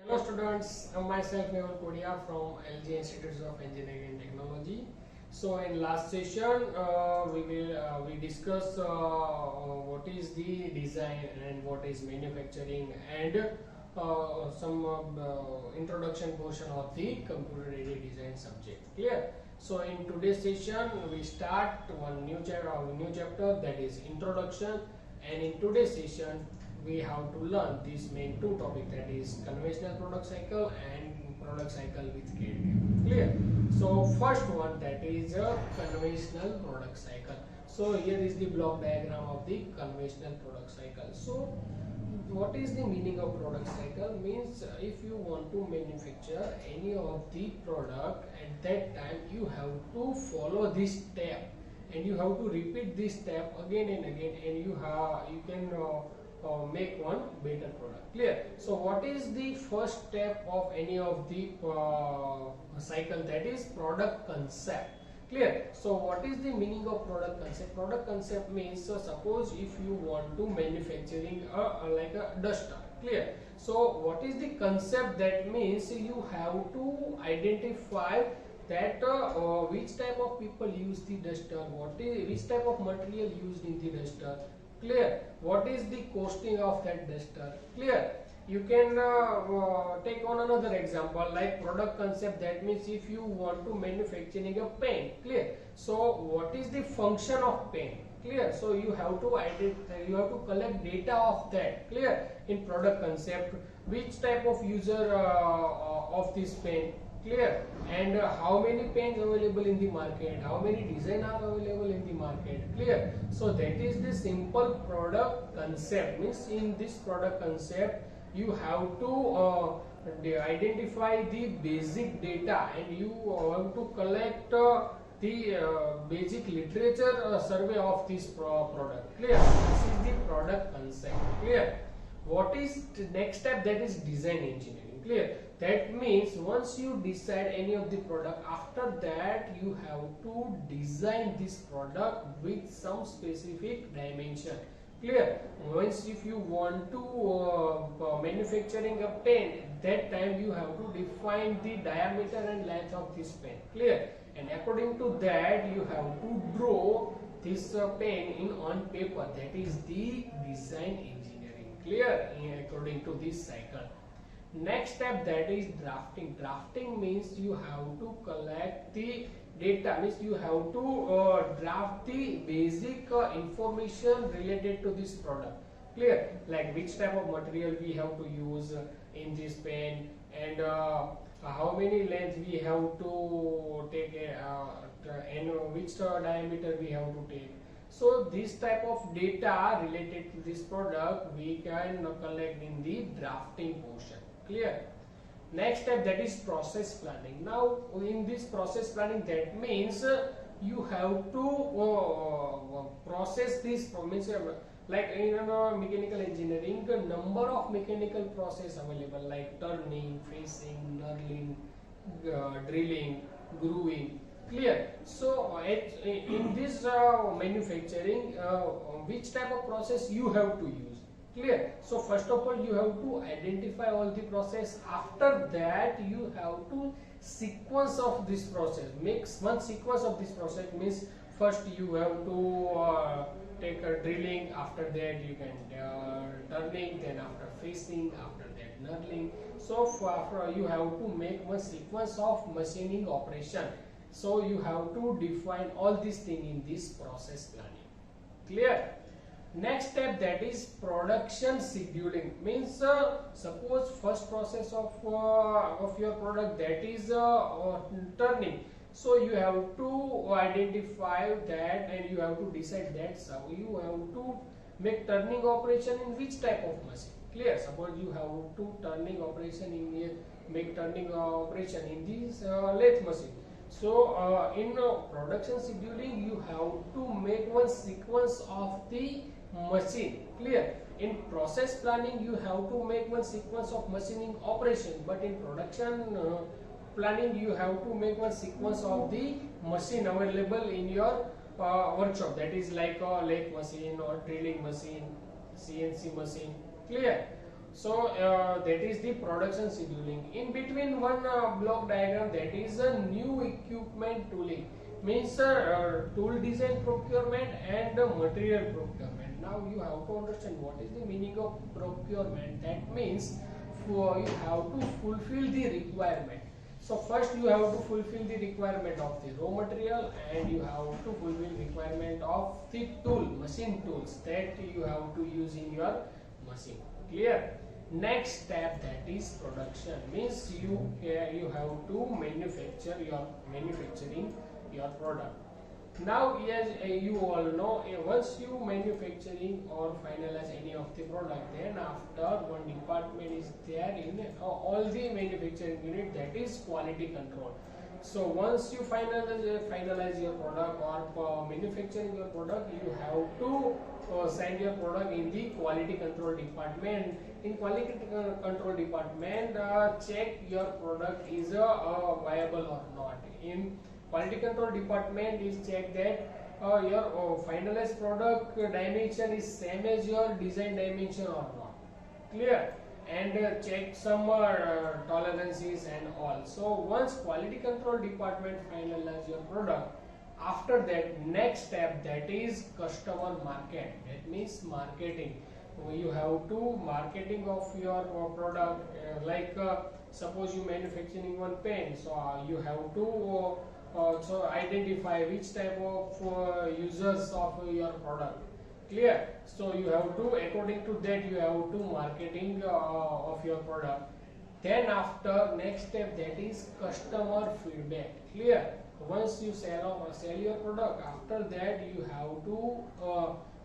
Hello students, I'm myself Mehul Kodia from LG Institute of Engineering and Technology. So in last session we discuss what is the design and what is manufacturing and some introduction portion of the computer aided design subject. Clear? So in today's session we start one new chapter that is introduction, and in today's session we have to learn these main two topics, that is conventional product cycle and product cycle with CAD. Clear? So first one, that is a conventional product cycle. So here is the block diagram of the conventional product cycle. So what is the meaning of product cycle? Means if you want to manufacture any of the product, at that time you have to follow this step and you have to repeat this step again and again, and you can make one better product. Clear? So what is the first step of any of the cycle? That is product concept. Clear? So what is the meaning of product concept? Product concept means, suppose if you want to manufacturing like a duster. Clear? So what is the concept? That means you have to identify that which type of people use the duster, which type of material used in the duster. Clear? What is the costing of that duster? Clear? You can take on another example like product concept. That means if you want to manufacturing a pen. Clear? So what is the function of pen? Clear? So you have to collect data of that. Clear? In product concept, which type of user of this pen. Clear? And how many pens available in the market, how many design are available in the market. Clear? So that is the simple product concept. Means in this product concept you have to identify the basic data, and you have to collect the basic literature survey of this product. Clear? This is the product concept. Clear? What is the next step? That is design engineering. Clear? That means once you decide any of the product, after that you have to design this product with some specific dimension. Clear? Once if you want to manufacturing a pen, that time you have to define the diameter and length of this pen. Clear? And according to that you have to draw this pen in on paper. That is the design engineering. Clear? According to this cycle. Next step, that is drafting. Drafting means you have to collect the data, means you have to draft the basic information related to this product. Clear? Like which type of material we have to use in this pen, and how many length we have to take, and which diameter we have to take. So this type of data related to this product we can collect in the drafting portion. Clear? Next step, that is process planning. Now in this process planning, that means you have to process this, means like in mechanical engineering, the number of mechanical process available like turning, facing, knurling, drilling, grooving. Clear? So in this manufacturing, which type of process you have to use. Clear? So first of all you have to identify all the process. After that you have to sequence of this process, make one sequence of this process. Means first you have to take a drilling, after that you can turning, then after facing, after that knurling. So you have to make one sequence of machining operation. So you have to define all these things in this process planning. Clear? Next step, that is production scheduling. Means suppose first process of your product, that is turning. So you have to identify that and you have to decide that. So you have to make turning operation in which type of machine. Clear? Suppose you have to turning operation in make turning operation in this lathe machine. So in production scheduling you have to make one sequence of the machine. Clear? In process planning you have to make one sequence of machining operation, but in production planning you have to make one sequence of the machine available in your workshop. That is like a lathe machine or drilling machine, CNC machine. Clear? So that is the production scheduling. In between one block diagram, that is a new equipment tooling, means tool design procurement and material procurement. Now you have to understand what is the meaning of procurement. That means you have to fulfill the requirement. So first you have to fulfill the requirement of the raw material, and you have to fulfill requirement of the tool, machine tools that you have to use in your machine. Clear? Next step, that is production, means you have to manufacturing your product. Now, as you all know, once you manufacturing or finalize any of the product, then after one department is there in all the manufacturing unit, that is quality control. So once you finalize your product or manufacturing your product, you have to send your product in the quality control department. In quality control department, check your product is viable or not. In quality control department is check that your finalized product dimension is same as your design dimension or not. Clear? And check some tolerances and all. So once quality control department finalize your product, after that next step, that is customer market. That means marketing. You have to marketing of your product, suppose you manufacturing one pen, so you have to so identify which type of users of your product. Clear? So you have to, according to that, you have to marketing of your product. Then after next step, that is customer feedback. Clear? Once you sell your product, after that you have to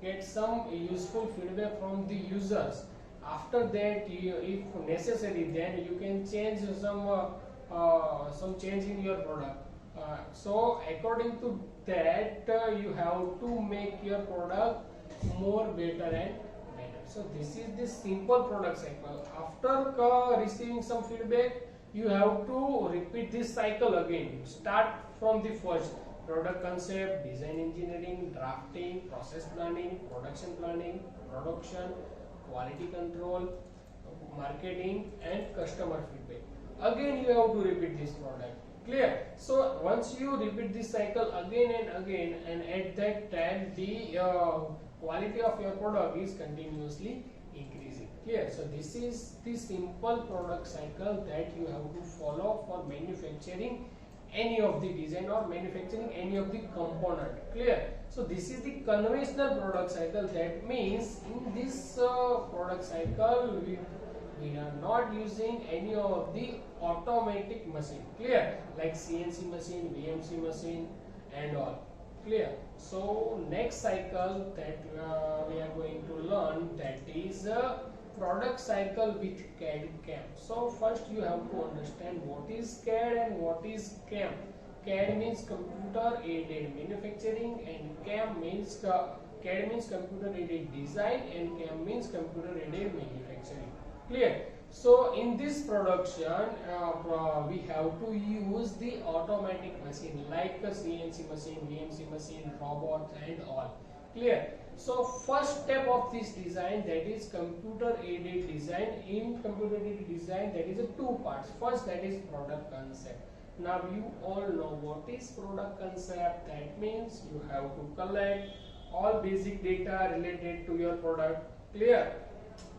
get some useful feedback from the users. After that, if necessary, then you can change some change in your product. So according to that, you have to make your product more better and better. So this is the simple product cycle. After receiving some feedback, you have to repeat this cycle again. Start from the first: product concept, design engineering, drafting, process planning, production planning, production, quality control, marketing, and customer feedback. Again you have to repeat this product. Clear? So once you repeat this cycle again and again, and at that time the quality of your product is continuously increasing. Clear? So this is the simple product cycle that you have to follow for manufacturing any of the design or manufacturing any of the component. Clear? So this is the conventional product cycle. That means in this product cycle we are not using any of the automatic machine. Clear? Like CNC machine, VMC machine and all. Clear? So next cycle that we are going to learn, that is product cycle with CAD CAM. So first you have to understand what is CAD and what is CAM. CAD means computer aided manufacturing, and CAM means CAD means computer aided design, and CAM means computer aided manufacturing. Clear? So in this production, we have to use the automatic machine like a CNC machine, VMC machine, robots and all. Clear? So first step of this design, that is computer aided design. In computer aided design, that is two parts. First, that is product concept. Now you all know what is product concept. That means you have to collect all basic data related to your product. Clear?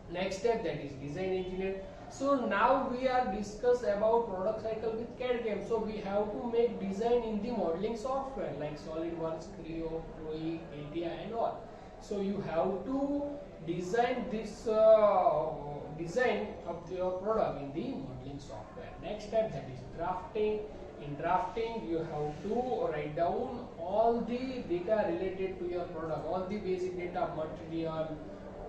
Next step, that is design engineer. So now we are discuss about product cycle with CAD CAM. So we have to make design in the modeling software like SolidWorks, Creo, Creo, CATIA and all. So you have to design this design of your product in the modeling software. Next step, that is drafting. In drafting, you have to write down all the data related to your product, all the basic data, material,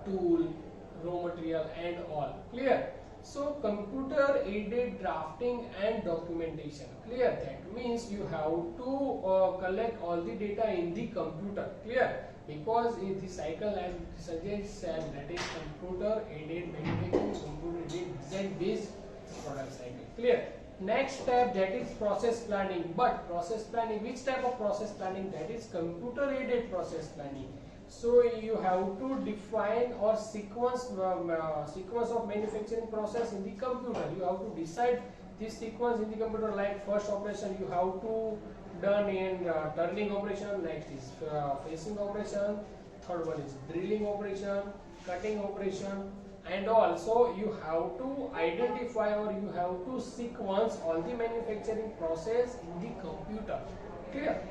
tool, raw material and all. Clear? So computer aided drafting and documentation. Clear? That means you have to collect all the data in the computer. Clear? Because in the cycle, as Sanjay said, that is computer aided manufacturing, computer aided design based product cycle. Clear? Next step, that is process planning. But process planning, which type of process planning? That is computer aided process planning. So you have to define or sequence of manufacturing process in the computer. You have to decide this sequence in the computer. Like first operation you have to done in turning operation, next is facing operation, third one is drilling operation, cutting operation, and also you have to identify or you have to sequence all the manufacturing process in the computer. Clear?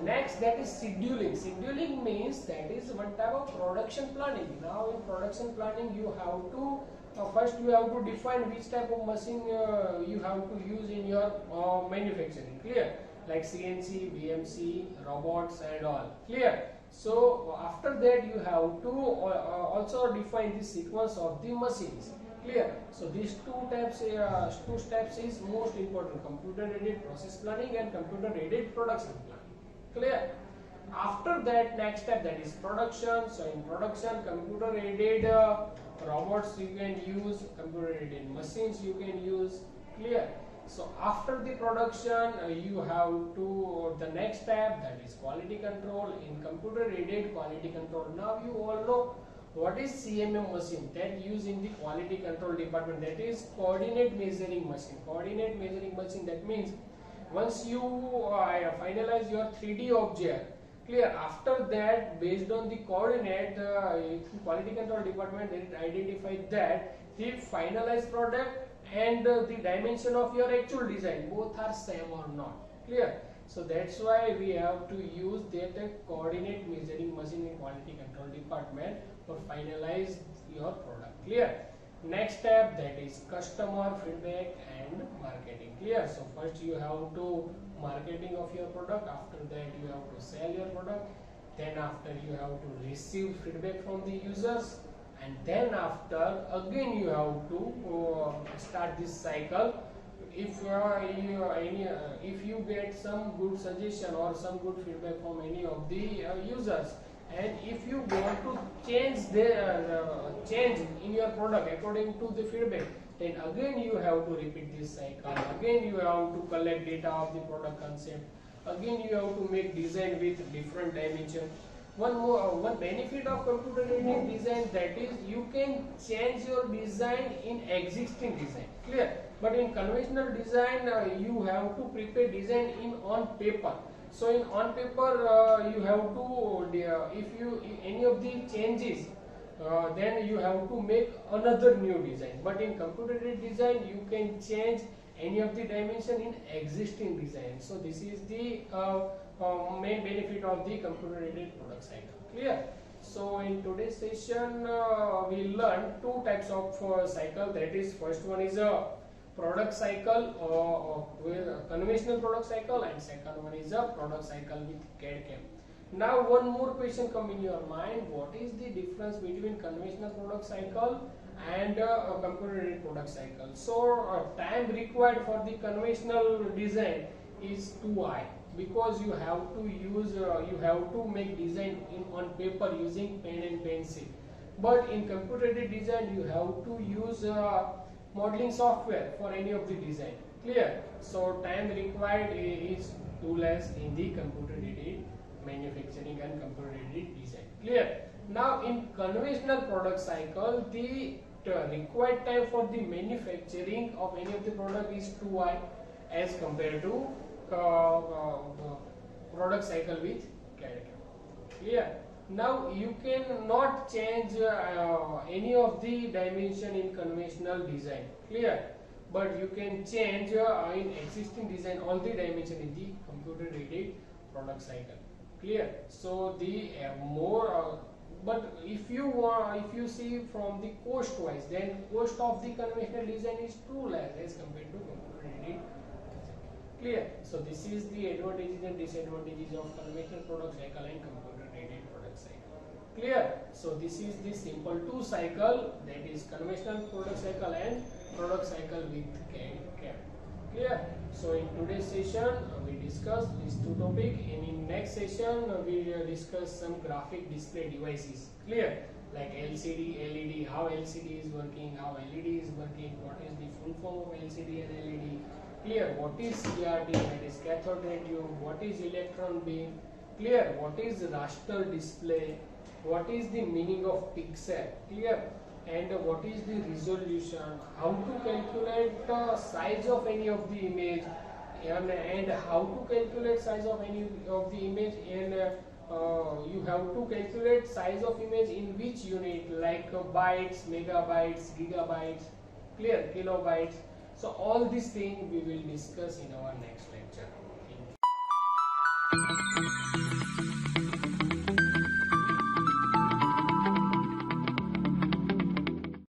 Next, that is scheduling. Scheduling means that is one type of production planning. Now in production planning you have to first you have to define which type of machine you have to use in your manufacturing. Clear? Like CNC, BMC, robots and all. Clear? So after that you have to also define the sequence of the machines. Clear? So these two steps is most important: computer aided process planning and computer aided production planning. Clear? After that, next step, that is production. So in production, computer aided robots you can use, computer aided machines you can use. Clear? So after the production you have to the next step, that is quality control. In computer aided quality control, now you all know what is CMM machine that used in the quality control department, that is coordinate measuring machine. Coordinate measuring machine, that means once you finalize your 3D object, clear, after that based on the coordinate quality control department it identified that the finalized product and the dimension of your actual design both are same or not. Clear? So that's why we have to use that coordinate measuring machine in quality control department for finalize your product. Clear? Next step, that is customer feedback and marketing. Clear? So first you have to marketing of your product, after that you have to sell your product, then after you have to receive feedback from the users, and then after again you have to start this cycle. If you get some good suggestion or some good feedback from any of the users, and if you want to change change in your product according to the feedback, then again you have to repeat this cycle. Again you have to collect data of the product concept. Again you have to make design with different dimension. One benefit of computer aided design, that is you can change your design in existing design. Clear? But in conventional design you have to prepare design in on paper. So in on paper you have to if any of the changes then you have to make another new design. But in computer aided design you can change any of the dimension in existing design. So this is the main benefit of the computer aided product cycle. Clear? So in today's session we learned two types of cycle. That is, first one is a product cycle with conventional product cycle, and second one is a product cycle with CAD/CAM. Now one more question come in your mind: what is the difference between conventional product cycle and computer aided product cycle? So time required for the conventional design is too high, because you have to use you have to make design on paper using pen and pencil. But in computer aided design you have to use modeling software for any of the design. Clear? So time required is too less in the computer aided manufacturing and computer aided design. Clear? Now in conventional product cycle, the required time for the manufacturing of any of the product is too high as compared to product cycle with CAD/CAM. Clear? Now you cannot change any of the dimension in conventional design. Clear? But you can change in existing design all the dimension in the computer aided product cycle. Clear? So the but if you see from the cost wise, then cost of the conventional design is too less as compared to computer aided. Clear? So this is the advantages and disadvantages of conventional product cycle and computer aided product cycle. Clear? So this is the simple two cycle, that is conventional product cycle and product cycle with CAD/CAM. Clear? So in today's session we discussed these two topics, and in next session we discuss some graphic display devices. Clear? Like LCD, LED, how LCD is working, how LED is working, what is the full form of LCD and LED. Clear? What is CRT, that is cathode ray tube, what is electron beam. Clear? What is raster display, what is the meaning of pixel, clear, and what is the resolution, how to calculate the size of any of the image, and how to calculate size of any of the image, and you have to calculate size of image in which unit, like bytes, megabytes, gigabytes, clear, kilobytes. So all these things we will discuss in our next lecture. Thank you.